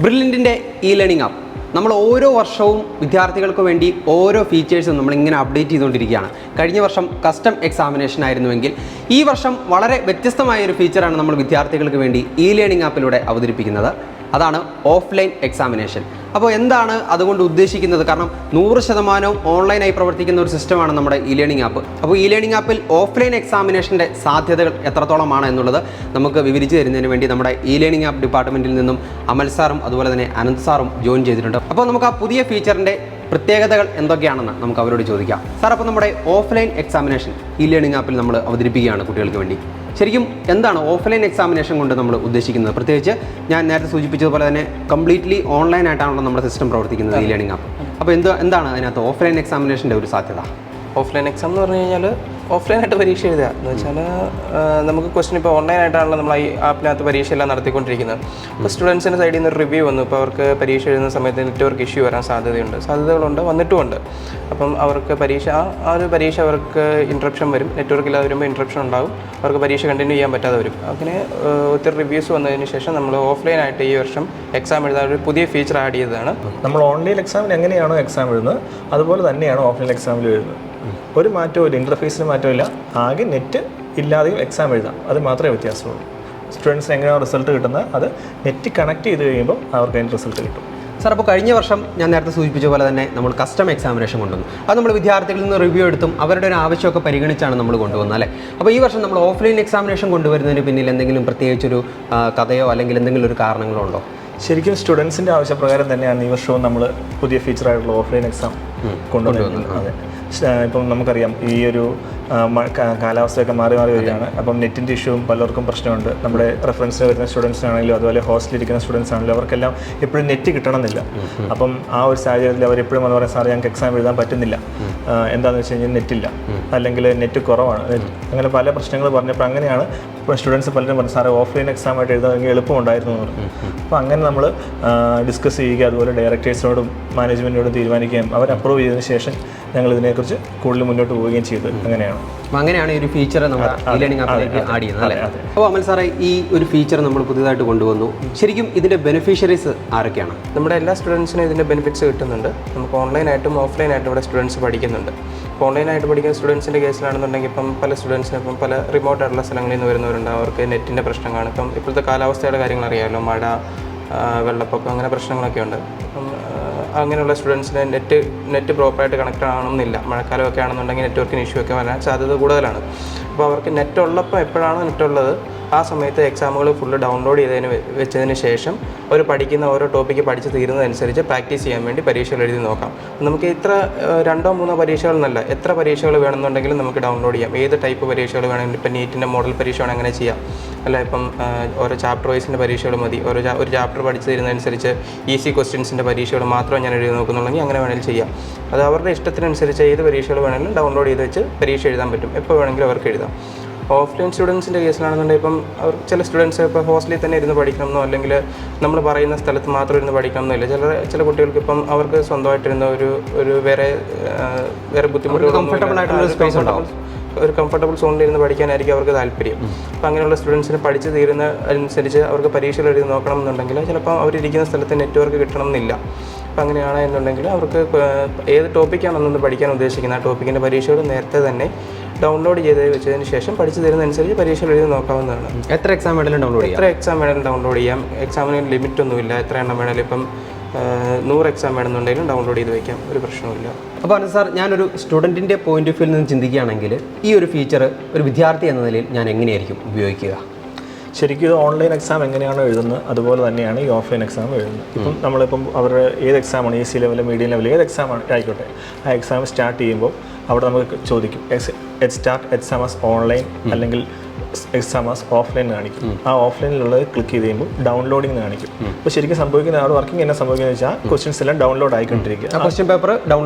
ബ്രില്യൻറ്റിൻ്റെ learning app നമ്മൾ ഓരോ വർഷവും വിദ്യാർത്ഥികൾക്ക് വേണ്ടി ഓരോ ഫീച്ചേഴ്സും നമ്മളിങ്ങനെ അപ്ഡേറ്റ് ചെയ്തുകൊണ്ടിരിക്കുകയാണ്. കഴിഞ്ഞ വർഷം കസ്റ്റം എക്സാമിനേഷൻ ആയിരുന്നുവെങ്കിൽ ഈ വർഷം വളരെ വ്യത്യസ്തമായ ഒരു ഫീച്ചറാണ് നമ്മൾ വിദ്യാർത്ഥികൾക്ക് വേണ്ടി ലേണിംഗ് ആപ്പിലൂടെ അവതരിപ്പിക്കുന്നത്. അതാണ് ഓഫ്ലൈൻ എക്സാമിനേഷൻ. അപ്പോൾ എന്താണ് അതുകൊണ്ട് ഉദ്ദേശിക്കുന്നത്? കാരണം 100% ഓൺലൈനായി പ്രവർത്തിക്കുന്ന ഒരു സിസ്റ്റമാണ് നമ്മുടെ ലേണിംഗ് ആപ്പ്. അപ്പോൾ ലേണിംഗ് ആപ്പിൽ ഓഫ്ലൈൻ എക്സാമിനേഷൻ്റെ സാധ്യതകൾ എത്രത്തോളമാണ് എന്നുള്ളത് നമുക്ക് വിവരിച്ചു തരുന്നതിന് വേണ്ടി നമ്മുടെ ലേണിംഗ് ആപ്പ് ഡിപ്പാർട്ട്മെൻറ്റിൽ നിന്നും അമൽ സാറും അതുപോലെ തന്നെ അനന്ത് സാറും ജോയിൻ ചെയ്തിട്ടുണ്ട്. അപ്പോൾ നമുക്ക് ആ പുതിയ ഫീച്ചറിൻ്റെ പ്രത്യേകതകൾ എന്തൊക്കെയാണെന്ന് നമുക്ക് അവരോട് ചോദിക്കാം. സാർ, അപ്പോൾ നമ്മുടെ ഓഫ്ലൈൻ എക്സാമിനേഷൻ ലേണിംഗ് ആപ്പിൽ നമ്മൾ അവതരിപ്പിക്കുകയാണ് കുട്ടികൾക്ക് വേണ്ടി. ശരിക്കും എന്താണ് ഓഫ്ലൈൻ എക്സാമിനേഷൻ കൊണ്ട് നമ്മൾ ഉദ്ദേശിക്കുന്നത്? പ്രത്യേകിച്ച് ഞാൻ നേരത്തെ സൂചിപ്പിച്ചതുപോലെ തന്നെ കംപ്ലീറ്റ്ലി ഓൺലൈനായിട്ടാണല്ലോ നമ്മുടെ സിസ്റ്റം പ്രവർത്തിക്കുന്നത് ലേണിംഗ് ആപ്പ്. അപ്പോൾ എന്താണ് അതിനകത്ത് ഓഫ്ലൈൻ എക്സാമിനേഷൻ്റെ ഒരു സാധ്യത? ഓഫ്ലൈൻ എക്സാം എന്ന് പറഞ്ഞു കഴിഞ്ഞാൽ ഓഫ്ലൈനായിട്ട് പരീക്ഷ എഴുതുക എന്ന് വെച്ചാൽ നമുക്ക് ക്വസ്റ്റ്യൻ ഇപ്പോൾ ഓൺലൈനായിട്ടാണല്ലോ നമ്മൾ ഈ ആപ്പിനകത്ത് പരീക്ഷയെല്ലാം നടത്തിക്കൊണ്ടിരിക്കുന്നത്. ഇപ്പോൾ സ്റ്റുഡൻസിൻ്റെ സൈഡിൽ നിന്ന് ഒരു റിവ്യൂ വന്നു. ഇപ്പോൾ അവർക്ക് പരീക്ഷ എഴുതുന്ന സമയത്ത് നെറ്റ്വർക്ക് ഇഷ്യൂ വരാൻ സാധ്യതകളുണ്ട്, വന്നിട്ടുമുണ്ട്. അപ്പം അവർക്ക് ആ ഒരു പരീക്ഷ അവർക്ക് ഇൻട്രപ്ഷൻ വരും. നെറ്റ്വർക്ക് ഇല്ലാതെ വരുമ്പോൾ ഇൻട്രപ്ഷൻ ഉണ്ടാകും. അവർക്ക് പരീക്ഷ കണ്ടിന്യൂ ചെയ്യാൻ പറ്റാതെ വരും. അങ്ങനെ ഒത്തിരി റിവ്യൂസ് വന്നതിന് ശേഷം നമ്മൾ ഓഫ്ലൈനായിട്ട് ഈ വർഷം എക്സാം എഴുതാൻ ഒരു പുതിയ ഫീച്ചർ ആഡ് ചെയ്തതാണ്. നമ്മൾ ഓൺലൈൻ എക്സാമിന് എങ്ങനെയാണോ എക്സാം എഴുതുന്നത് അതുപോലെ തന്നെയാണ് ഓഫ്ലൈൻ എക്സാമിൽ എഴുതുന്നത്. ഒരു മാറ്റവും ഇല്ല, ഇൻ്റർഫേസിന് മാറ്റമില്ല. ആകെ നെറ്റ് ഇല്ലാതെയും എക്സാം എഴുതാം, അത് മാത്രമേ വ്യത്യാസമുള്ളൂ. സ്റ്റുഡൻസിന് എങ്ങനെയാണ് റിസൾട്ട് കിട്ടുന്നത് അത് നെറ്റ് കണക്ട് ചെയ്ത് കഴിയുമ്പോൾ അവർക്ക് അതിൻ്റെ റിസൾട്ട് കിട്ടും. സാർ, അപ്പോൾ കഴിഞ്ഞ വർഷം ഞാൻ നേരത്തെ സൂചിപ്പിച്ച പോലെ തന്നെ നമ്മൾ കസ്റ്റം എക്സാമിനേഷൻ കൊണ്ടുവന്നു. അത് നമ്മൾ വിദ്യാർത്ഥികളിൽ നിന്ന് റിവ്യൂ എടുത്തും അവരുടെ ഒരു ആവശ്യമൊക്കെ പരിഗണിച്ചാണ് നമ്മൾ കൊണ്ടുവന്നത്, അല്ലേ? അപ്പോൾ ഈ വർഷം നമ്മൾ ഓഫ്ലൈൻ എക്സാമിനേഷൻ കൊണ്ടുവരുന്നതിന് പിന്നിൽ എന്തെങ്കിലും പ്രത്യേകിച്ചൊരു കഥയോ അല്ലെങ്കിൽ എന്തെങ്കിലും ഒരു കാരണങ്ങളോ ഉണ്ടോ? ശരിക്കും സ്റ്റുഡൻസിൻ്റെ ആവശ്യപ്രകാരം തന്നെയാണ് ഈ വർഷവും നമ്മൾ പുതിയ ഫീച്ചറായിട്ടുള്ള ഓഫ്ലൈൻ എക്സാം കൊണ്ടുവന്നത്. അതെ, ഇപ്പം നമുക്കറിയാം ഈ ഒരു കാലാവസ്ഥയൊക്കെ മാറി വരികയാണ്. അപ്പം നെറ്റിൻ്റെ ഇഷ്യൂവും പലർക്കും പ്രശ്നമുണ്ട്. നമ്മുടെ റെഫറൻസിന് വരുന്ന സ്റ്റുഡൻസിനാണെങ്കിലും അതുപോലെ ഹോസ്റ്റലിരിക്കുന്ന സ്റ്റുഡൻസ് ആണെങ്കിലും അവർക്കെല്ലാം എപ്പോഴും നെറ്റ് കിട്ടണമെന്നില്ല. അപ്പം ആ ഒരു സാഹചര്യത്തിൽ അവരെപ്പോഴും എന്ന് പറയാൻ സാർ ഞങ്ങൾക്ക് എക്സാം എഴുതാൻ പറ്റുന്നില്ല, എന്താണെന്ന് വെച്ച് കഴിഞ്ഞാൽ നെറ്റില്ല, അല്ലെങ്കിൽ നെറ്റ് കുറവാണ്, അങ്ങനെ പല പ്രശ്നങ്ങൾ പറഞ്ഞപ്പോൾ അങ്ങനെയാണ് ഇപ്പോൾ സ്റ്റുഡൻസ് പലരും പറഞ്ഞു സാറേ ഓഫ്ലൈൻ എക്സാം ആയിട്ട് എഴുതാമെങ്കിൽ എളുപ്പമുണ്ടായിരുന്നു എന്ന് പറഞ്ഞു. അപ്പോൾ അങ്ങനെ നമ്മൾ ഡിസ്കസ് ചെയ്യുക, അതുപോലെ ഡയറക്ടേഴ്സിനോടും മാനേജ്മെൻറ്റിനോടും തീരുമാനിക്കുകയും അവർ അപ്രൂവ് ചെയ്തതിന് ശേഷം ഞങ്ങൾ ഇതിനെക്കുറിച്ച് കൂടുതൽ മുന്നോട്ട് പോവുകയും ചെയ്തു. അങ്ങനെയാണ് ഈ ഒരു ഫീച്ചർ നമ്മുടെ ലേണിംഗ് ആപ്പിലേക്ക് ആഡ് ചെയ്യുന്നത്, അല്ലേ? അപ്പോൾ അമൽ സാറേ, ഈ ഒരു ഫീച്ചർ നമ്മൾ പുതുതായിട്ട് കൊണ്ടുവന്നു. ശരിക്കും ഇതിൻ്റെ ബെനിഫിഷ്യറീസ് ആരൊക്കെയാണ്? നമ്മുടെ എല്ലാ സ്റ്റുഡൻസിനും ഇതിൻ്റെ ബെനിഫിറ്റ്സ് കിട്ടുന്നുണ്ട്. നമുക്ക് ഓൺലൈനായിട്ടും ഓഫ്ലൈനായിട്ടും ഇവിടെ സ്റ്റുഡൻസ് പഠിക്കുന്നുണ്ട്. ഇപ്പോൾ ഓൺലൈനായിട്ട് പഠിക്കുന്ന സ്റ്റുഡൻസിൻ്റെ കേസിലാണെന്നുണ്ടെങ്കിൽ ഇപ്പം പല സ്റ്റുഡൻസിനും ഇപ്പം പല റിമോട്ടായിട്ടുള്ള സ്ഥലങ്ങളിൽ നിന്ന് വരുന്നവരുണ്ട്. അവർക്ക് നെറ്റിൻ്റെ പ്രശ്നം കാണും. ഇപ്പം ഇപ്പോഴത്തെ കാലാവസ്ഥയുടെ കാര്യങ്ങൾ അറിയാമല്ലോ, മഴ, വെള്ളപ്പൊക്കം, അങ്ങനെ പ്രശ്നങ്ങളൊക്കെ ഉണ്ട്. അപ്പം അങ്ങനെയുള്ള സ്റ്റുഡൻസിന് നെറ്റ് പ്രോപ്പറായിട്ട് കണക്ട് ആവണമെന്നില്ല. മഴക്കാലമൊക്കെ ആണെന്നുണ്ടെങ്കിൽ നെറ്റ്വർക്കിന് ഇഷ്യൂ ഒക്കെ വരാൻ സാധ്യത കൂടുതലാണ്. അപ്പോൾ അവർക്ക് നെറ്റ് ഉള്ളപ്പോൾ എപ്പോഴാണ് നെറ്റുള്ളത് ആ സമയത്ത് എക്സാമുകൾ ഫുള്ള് ഡൗൺലോഡ് വെച്ചതിന് ശേഷം അവർ പഠിക്കുന്ന ഓരോ ടോപ്പിക്ക് പഠിച്ച് തീരുന്നതനുസരിച്ച് പ്രാക്ടീസ് ചെയ്യാൻ വേണ്ടി പരീക്ഷകൾ എഴുതി നോക്കാം. നമുക്ക് ഇത്ര 2-3 പരീക്ഷകൾ എന്നല്ല, എത്ര പരീക്ഷകൾ വേണമെന്നുണ്ടെങ്കിലും നമുക്ക് ഡൗൺലോഡ് ചെയ്യാം. ഏത് ടൈപ്പ് പരീക്ഷകൾ വേണമെങ്കിലും, ഇപ്പം നീറ്റിൻ്റെ മോഡൽ പരീക്ഷ വേണമെങ്കിൽ അങ്ങനെ ചെയ്യാം. അല്ല ഇപ്പം ഓരോ ചാപ്റ്റർ വൈസിൻ്റെ പരീക്ഷകൾ മതി, ഒരു ചാപ്റ്റർ പഠിച്ച് തരുന്നതനുസരിച്ച് ഈസി ക്വസ്റ്റ്യൻസിൻ്റെ പരീക്ഷകൾ മാത്രം ഞാൻ എഴുതി നോക്കുന്നുണ്ടെങ്കിൽ അങ്ങനെ വേണമെങ്കിൽ ചെയ്യാം. അത് അവരുടെ ഇഷ്ടത്തിനനുസരിച്ച് ഏത് പരീക്ഷകൾ വേണമെങ്കിലും ഡൗൺലോഡ് ചെയ്ത് വെച്ച് പരീക്ഷ എഴുതാൻ പറ്റും. എപ്പോൾ വേണമെങ്കിലും അവർക്ക് എഴുതാം. ഓഫ്ലൈൻ സ്റ്റുഡൻസിൻ്റെ കേസിലാണെന്നുണ്ടെങ്കിൽ ഇപ്പം അവർ ചില സ്റ്റുഡൻസ് ഇപ്പോൾ ഹോസ്റ്റലിൽ തന്നെ ഇരുന്ന് പഠിക്കണമെന്നോ അല്ലെങ്കിൽ നമ്മൾ പറയുന്ന സ്ഥലത്ത് മാത്രം ഇരുന്ന് പഠിക്കണമെന്നില്ല. ചില കുട്ടികൾക്ക് ഇപ്പം അവർക്ക് സ്വന്തമായിട്ടിരുന്ന ഒരു വേറെ ബുദ്ധിമുട്ടുകൾ, ഒരു കംഫർട്ടബിൾ സോണിലിരുന്ന് പഠിക്കാനായിരിക്കും അവർക്ക് താല്പര്യം. അപ്പോൾ അങ്ങനെയുള്ള സ്റ്റുഡൻസിന് പഠിച്ച് തീരുന്ന അനുസരിച്ച് അവർക്ക് പരീക്ഷകൾ എഴുതി നോക്കണം എന്നുണ്ടെങ്കിൽ ചിലപ്പോൾ അവരിരിക്കുന്ന സ്ഥലത്ത് നെറ്റ്വർക്ക് കിട്ടണമെന്നില്ല. അപ്പോൾ അങ്ങനെയാണ് എന്നുണ്ടെങ്കിൽ അവർക്ക് ഏത് ടോപ്പിക്കാണെന്നൊന്ന് പഠിക്കാൻ ഉദ്ദേശിക്കുന്നത് ആ ടോപ്പിക്കിൻ്റെ പരീക്ഷകൾ നേരത്തെ തന്നെ ഡൗൺലോഡ് ചെയ്ത് വെച്ചതിന് ശേഷം പഠിച്ചു തരുന്നതനുസരിച്ച് പരീക്ഷകൾ എഴുതി നോക്കാവുന്നതാണ്. എത്ര എക്സാം വേണമെങ്കിലും ഡൗൺലോഡ് ചെയ്യാം. എക്സാമിന് ലിമിറ്റ് ഒന്നുമില്ല. എത്ര എണ്ണം വേണമെങ്കിലും ഇപ്പം 100 എക്സാം വേണമെന്നുണ്ടെങ്കിലും ഡൗൺലോഡ് ചെയ്ത് വയ്ക്കാം, ഒരു പ്രശ്നമില്ല. അപ്പോൾ അനന്ത് സാർ, ഞാനൊരു സ്റ്റുഡൻറ്റിൻ്റെ പോയിന്റ് ഓഫ് വ്യൂവിൽ നിന്ന് ചിന്തിക്കുകയാണെങ്കിൽ ഈ ഒരു ഫീച്ചർ ഒരു വിദ്യാർത്ഥി എന്ന നിലയിൽ ഞാൻ എങ്ങനെയായിരിക്കും ഉപയോഗിക്കുക? ശരിക്കും ഇത് ഓൺലൈൻ എക്സാം എങ്ങനെയാണോ എഴുതുന്നത് അതുപോലെ തന്നെയാണ് ഈ ഓഫ്ലൈൻ എക്സാം എഴുതുന്നത്. ഇപ്പം നമ്മളിപ്പം അവരുടെ ഏത് എക്സാമാണ്, EC ലെവൽ, മീഡിയം ലെവൽ, ഏത് എക്സാമാണ് ആയിക്കോട്ടെ, ആ എക്സാം സ്റ്റാർട്ട് ചെയ്യുമ്പോൾ അവിടെ നമുക്ക് ചോദിക്കും സ്റ്റാർട്ട് എക്സാമസ് ഓൺലൈൻ അല്ലെങ്കിൽ എക്സാമസ് ഓഫ്ലൈൻ കാണിക്കും. ആ ഓഫ്ലൈനിലുള്ളത് ക്ലിക്ക് ചെയ്ത് കഴിയുമ്പോൾ ഡൗൺലോഡിങ് കാണിക്കും. അപ്പോൾ ശരിക്കും സംഭവിക്കുന്ന അവിടെ വർക്കിംഗ് എന്നാ സംഭവിക്കുന്നത് വെച്ചാൽ ക്വസ്റ്റ്യൻസ് എല്ലാം ഡൗൺലോഡ് ആയിക്കൊണ്ടിരിക്കുക. ക്വസ്റ്റ്യൻ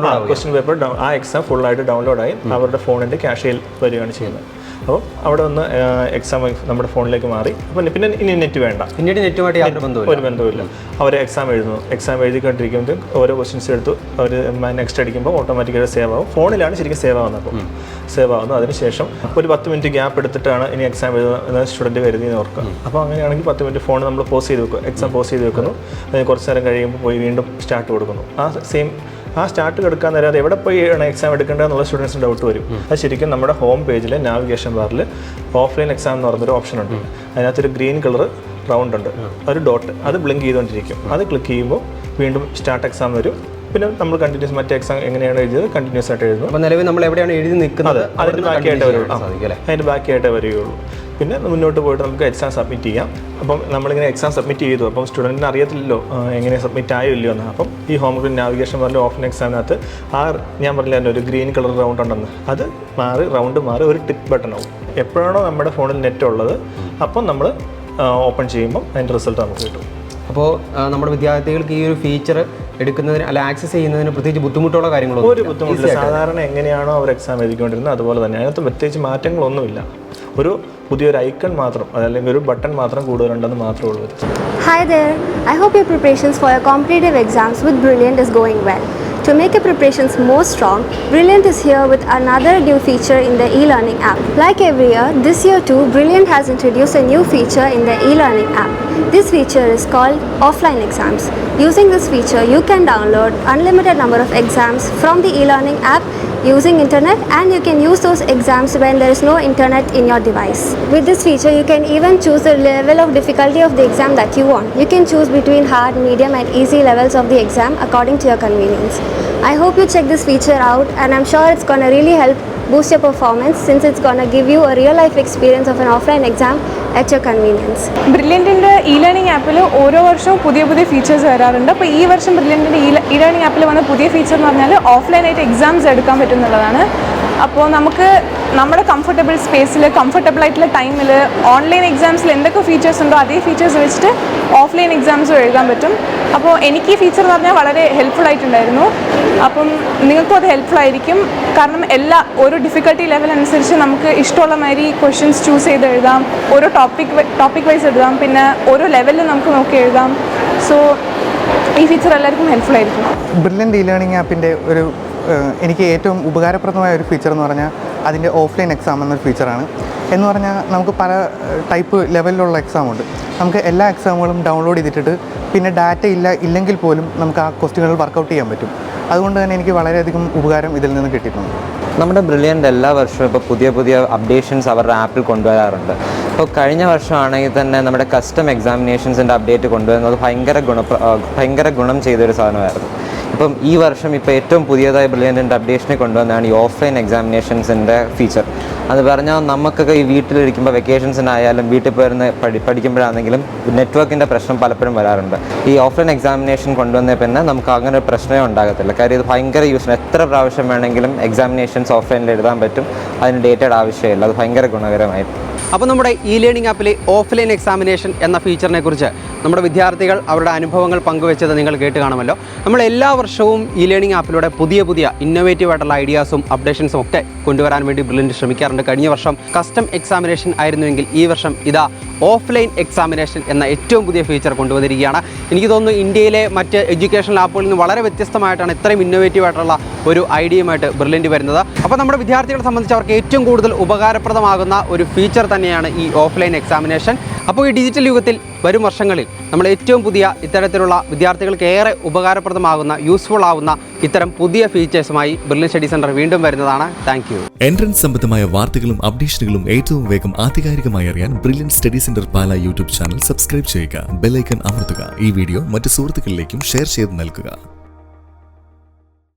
പേപ്പർ ആ എക്സാം ഫുള്ളായിട്ട് ഡൗൺലോഡായി അവരുടെ ഫോണിൻ്റെ ക്യാഷയിൽ വരികയാണ് ചെയ്യുന്നത്. അപ്പോൾ അവിടെ ഒന്ന് എക്സാം നമ്മുടെ ഫോണിലേക്ക് മാറി. അപ്പോൾ പിന്നെ ഇനി നെറ്റ് വേണ്ട, പിന്നീട് നെറ്റുമായിട്ട് ഒരു ബന്ധവുമില്ല. അവർ എക്സാം എഴുതുന്നു, എക്സാം എഴുതിക്കൊണ്ടിരിക്കുമ്പോൾ ഓരോ ക്വസ്റ്റ്യൻസ് എടുത്തു അവർ നെക്സ്റ്റ് അടിക്കുമ്പോൾ ഓട്ടോമാറ്റിക്കായിട്ട് സേവ് ആവും. ഫോണിലാണ് ശരിക്കും സേവ് ആവുന്നത്. അപ്പോൾ സേവ് ആവുന്നു. അതിനുശേഷം ഒരു 10 മിനിറ്റ് ഗ്യാപ്പ് എടുത്തിട്ടാണ് ഇനി എക്സാം എഴുതുന്ന സ്റ്റുഡൻറ്റ് കരുതിയെന്ന് ഓർക്കുക. അപ്പോൾ അങ്ങനെയാണെങ്കിൽ 10 മിനിറ്റ് ഫോൺ നമ്മൾ പോസ് ചെയ്ത് വെക്കും, എക്സാം പോസ് ചെയ്ത് വെക്കുന്നു. കുറച്ച് നേരം കഴിയുമ്പോൾ പോയി വീണ്ടും സ്റ്റാർട്ട് കൊടുക്കുന്നു. ആ സ്റ്റാർട്ട് എടുക്കാൻ നേരം അത് എവിടെ പോയി എക്സാം എടുക്കേണ്ടതെന്നുള്ള സ്റ്റുഡൻസിന് ഡൗട്ട് വരും. അത് ശരിക്കും നമ്മുടെ ഹോം പേജിൽ നാവിഗേഷൻ ബാറിൽ ഓഫ്ലൈൻ എക്സാം എന്ന് പറഞ്ഞൊരു ഓപ്ഷൻ ഉണ്ട്. അതിനകത്തൊരു ഗ്രീൻ കളർ റൗണ്ട് ഉണ്ട്, ഒരു ഡോട്ട്, അത് ബ്ലിങ്ക് ചെയ്തുകൊണ്ടിരിക്കും. അത് ക്ലിക്ക് ചെയ്യുമ്പോൾ വീണ്ടും സ്റ്റാർട്ട് എക്സാം വരും. പിന്നെ നമ്മൾ കണ്ടിന്യൂസ് മറ്റേ എക്സാം എങ്ങനെയാണ് എഴുതിയത് കണ്ടിന്യൂസ് ആയിട്ട് എഴുതും. അപ്പോൾ നിലവിൽ നമ്മൾ എവിടെയാണ് എഴുതി നിൽക്കുന്നത് അതിൻ്റെ ബാക്കിയായിട്ടേ വരികയുള്ളൂ. പിന്നെ മുന്നോട്ട് പോയിട്ട് നമുക്ക് എക്സാം സബ്മിറ്റ് ചെയ്യാം. അപ്പം നമ്മളിങ്ങനെ എക്സാം സബ്മിറ്റ് ചെയ്തു, അപ്പം സ്റ്റുഡൻറ്റിന് അറിയത്തില്ലല്ലോ എങ്ങനെ സബ്മിറ്റ് ആയോ ഇല്ലയോ എന്ന്. അപ്പം ഈ ഹോം നാവിഗേഷൻ പറഞ്ഞ ഓഫ്ലൈൻ എക്സാമിനകത്ത് ഞാൻ പറഞ്ഞില്ല ഒരു ഗ്രീൻ കളർ റൗണ്ട് ഉണ്ടെന്ന്, അത് റൗണ്ട് മാറി ഒരു ടിക്ക് ബട്ടൺ ആവും. എപ്പോഴാണോ നമ്മുടെ ഫോണിൽ നെറ്റ് ഉള്ളത് അപ്പം നമ്മൾ ഓപ്പൺ ചെയ്യുമ്പം അതിൻ്റെ റിസൾട്ട് നമുക്ക് കിട്ടും. അപ്പോൾ നമ്മുടെ വിദ്യാർത്ഥികൾക്ക് ഈ ഒരു ഫീച്ചർ എടുക്കുന്നതിന് അല്ല ആക്സസ് ചെയ്യുന്നതിന് പ്രത്യേകിച്ച് ബുദ്ധിമുട്ടുള്ള കാര്യങ്ങളൊന്നും ഒരു ബുദ്ധിമുട്ടില്ല. സാധാരണ എങ്ങനെയാണോ അവർ എക്സാം എഴുതിക്കൊണ്ടിരുന്നത് അതുപോലെ തന്നെ. അതിനകത്ത് പ്രത്യേകിച്ച് മാറ്റങ്ങളൊന്നുമില്ല. ഒരു പുതിയൊരു ഐക്കൺ മാത്രം, അതല്ലെങ്കിൽ ഒരു ബട്ടൺ മാത്രം കൂടുതലുണ്ടെന്ന് മാത്രമേ ഉള്ളൂ. Hi there. I hope your preparations for your competitive exams with Brilliant is going well. To make your preparations more strong, Brilliant is here with another new feature in the e-learning app. Like every year, this year too, Brilliant has introduced a new feature in the e-learning app. This feature is called offline exams. Using this feature, you can download unlimited number of exams from the e-learning app using internet, and you can use those exams when there is no internet in your device. With this feature, you can even choose the level of difficulty of the exam that you want. You can choose between hard, medium and easy levels of the exam according to your convenience. I hope you check this feature out, and I'm sure it's going to really help boost your performance since it's going to give you a real life experience of an offline exam at your convenience. ബ്രില്യൻറ്റിൻ്റെ e learning ആപ്പിൽ ഓരോ വർഷവും പുതിയ പുതിയ features വരാറുണ്ട്. അപ്പോൾ ഈ വർഷം ബ്രില്യൻറ്റിൻ്റെ ഇ ലേണിംഗ് ആപ്പിൽ വന്ന പുതിയ ഫീച്ചർ എന്ന് പറഞ്ഞാൽ ഓഫ്ലൈനായിട്ട് എക്സാംസ് എടുക്കാൻ പറ്റുന്നുള്ളതാണ്. അപ്പോൾ നമുക്ക് നമ്മുടെ കംഫർട്ടബിൾ സ്പേസിൽ കംഫർട്ടബിൾ ആയിട്ടുള്ള ടൈമിൽ ഓൺലൈൻ എക്സാംസിൽ എന്തൊക്കെ ഫീച്ചേഴ്സ് ഉണ്ടോ അതേ ഫീച്ചേഴ്സ് വെച്ചിട്ട് ഓഫ്ലൈൻ എക്സാംസും എഴുതാൻ പറ്റും. അപ്പോൾ എനിക്ക് ഈ ഫീച്ചർ എന്ന് പറഞ്ഞാൽ വളരെ ഹെൽപ്ഫുൾ ആയിട്ടുണ്ടായിരുന്നു. അപ്പം നിങ്ങൾക്കും അത് ഹെൽപ്ഫുൾ ആയിരിക്കും. കാരണം ഓരോ ഡിഫിക്കൽട്ടി ലെവൽ അനുസരിച്ച് നമുക്ക് ഇഷ്ടമുള്ള മാതിരി ക്വസ്റ്റ്യൻസ് ചൂസ് ചെയ്ത് എഴുതാം, ഓരോ ടോപ്പിക് വൈസ് എഴുതാം, പിന്നെ ഓരോ ലെവലിൽ നമുക്ക് നോക്കി എഴുതാം. സോ ഈ ഫീച്ചർ എല്ലാവർക്കും ഹെൽപ്ഫുൾ ആയിരിക്കും. ബ്രില്യൻ്റ് ഇ ലേണിംഗ് ആപ്പിൻ്റെ എനിക്ക് ഏറ്റവും ഉപകാരപ്രദമായ ഒരു ഫീച്ചർ എന്ന് പറഞ്ഞാൽ അതിൻ്റെ ഓഫ്ലൈൻ എക്സാം എന്നൊരു ഫീച്ചറാണ്. എന്ന് പറഞ്ഞാൽ നമുക്ക് പല ടൈപ്പ് ലെവലിലുള്ള എക്സാമുണ്ട്. നമുക്ക് എല്ലാ എക്സാമുകളും ഡൗൺലോഡ് ചെയ്തിട്ട് പിന്നെ ഡാറ്റ ഇല്ലെങ്കിൽ പോലും നമുക്ക് ആ ക്വസ്റ്റ്യനുകൾ വർക്കൗട്ട് ചെയ്യാൻ പറ്റും. അതുകൊണ്ട് തന്നെ എനിക്ക് വളരെയധികം ഉപകാരം ഇതിൽ നിന്ന് കിട്ടിയിട്ടുണ്ട്. നമ്മുടെ ബ്രില്യൻ്റ് എല്ലാ വർഷവും ഇപ്പോൾ പുതിയ അപ്ഡേഷൻസ് അവരുടെ ആപ്പിൽ കൊണ്ടുവരാറുണ്ട്. ഇപ്പോൾ കഴിഞ്ഞ വർഷമാണെങ്കിൽ തന്നെ നമ്മുടെ കസ്റ്റം എക്സാമിനേഷൻസിൻ്റെ അപ്ഡേറ്റ് കൊണ്ടുവരുന്നത് ഭയങ്കര ഗുണം ചെയ്തൊരു സാധനമായിരുന്നു. ഇപ്പം ഈ വർഷം ഇപ്പോൾ ഏറ്റവും പുതിയതായി ബ്രില്യൻറ്റിൻ്റെ അപ്ഡേഷനെ കൊണ്ടുവന്നതാണ് ഈ ഓഫ്ലൈൻ എക്സാമിനേഷൻസിൻ്റെ ഫീച്ചർ. അത് പറഞ്ഞാൽ നമുക്കൊക്കെ ഈ വീട്ടിലിരിക്കുമ്പോൾ വെക്കേഷൻസിനായാലും വീട്ടിൽ പോയിരുന്ന് പഠിക്കുമ്പോഴാണെങ്കിലും നെറ്റ്വർക്കിൻ്റെ പ്രശ്നം പലപ്പോഴും വരാറുണ്ട്. ഈ ഓഫ്ലൈൻ എക്സാമിനേഷൻ കൊണ്ടുവന്നതിൽ പിന്നെ നമുക്ക് അങ്ങനെ ഒരു പ്രശ്നമേ ഉണ്ടാകത്തില്ല. കാര്യം ഇത് ഭയങ്കര യൂസ്ഫുൾ. എത്ര പ്രാവശ്യം വേണമെങ്കിലും എക്സാമിനേഷൻസ് ഓഫ്ലൈനിൽ എഴുതാൻ പറ്റും. അതിന് ഡേറ്റയുടെ ആവശ്യമില്ല. അത് ഭയങ്കര ഗുണകരമായിരുന്നു. അപ്പോൾ നമ്മുടെ ഇ ലേണിംഗ് ആപ്പിലെ ഓഫ്ലൈൻ എക്സാമിനേഷൻ എന്ന ഫീച്ചറിനെ കുറിച്ച് നമ്മുടെ വിദ്യാർത്ഥികൾ അവരുടെ അനുഭവങ്ങൾ പങ്കുവെച്ചത് നിങ്ങൾ കേട്ട് കാണുമല്ലോ. നമ്മൾ എല്ലാ വർഷവും ഇ ലേണിംഗ് ആപ്പിലൂടെ പുതിയ ഇന്നോവേറ്റീവ് ആയിട്ടുള്ള ഐഡിയാസും അപ്ഡേഷൻസും ഒക്കെ കൊണ്ടുവരാൻ വേണ്ടി ബ്രില്യൻറ്റ് ശ്രമിക്കാറുണ്ട്. കഴിഞ്ഞ വർഷം കസ്റ്റം എക്സാമിനേഷൻ ആയിരുന്നുവെങ്കിൽ ഈ വർഷം ഇതാ ഓഫ്ലൈൻ എക്സാമിനേഷൻ എന്ന ഏറ്റവും പുതിയ ഫീച്ചർ കൊണ്ടുവന്നിരിക്കുകയാണ്. എനിക്ക് തോന്നുന്നു ഇന്ത്യയിലെ മറ്റ് എഡ്യൂക്കേഷൻ ആപ്പുകളിൽ നിന്ന് വളരെ വ്യത്യസ്തമായിട്ടാണ് ഇത്രയും ഇന്നോവേറ്റീവ് ആയിട്ടുള്ള ഒരു ഐഡിയയുമായിട്ട് ബ്രില്യൻറ്റ് വരുന്നത്. അപ്പോൾ നമ്മുടെ വിദ്യാർത്ഥികളെ സംബന്ധിച്ച് അവർക്ക് ഏറ്റവും കൂടുതൽ ഉപകാരപ്രദമാകുന്ന ഒരു ഫീച്ചർ തന്നെയാണ് ഈ ഓഫ്ലൈൻ എക്സാമിനേഷൻ. അപ്പോൾ ഈ ഡിജിറ്റൽ യുഗത്തിൽ വരും വർഷങ്ങളിൽ നമ്മൾ ഏറ്റവും പുതിയ ഇത്തരത്തിലുള്ള വിദ്യാർത്ഥികൾക്ക് ഏറെ ഉപകാരപ്രദമാകുന്ന യൂസ്ഫുൾ ആവുന്ന ഇത്തരം പുതിയ ഫീച്ചേഴ്സുമായി ബ്രില്യൻറ്റ് സ്റ്റഡി സെൻറ്റർ വീണ്ടും വരുന്നതാണ്. Thank you. എൻട്രൻസ് സംബന്ധമായ വാർത്തകളും അപ്ഡേഷനുകളും ഏറ്റവും വേഗം ആധികാരികമായി അറിയാൻ ബ്രില്യൻറ്റ് സ്റ്റഡി സെന്റർ പാല യൂട്യൂബ് ചാനൽ സബ്സ്ക്രൈബ് ചെയ്യുക. ബെൽ ഐക്കൺ അമർത്തുക. ഈ വീഡിയോ മറ്റ് സുഹൃത്തുക്കളിലേക്കും ഷെയർ ചെയ്ത് നൽകുക.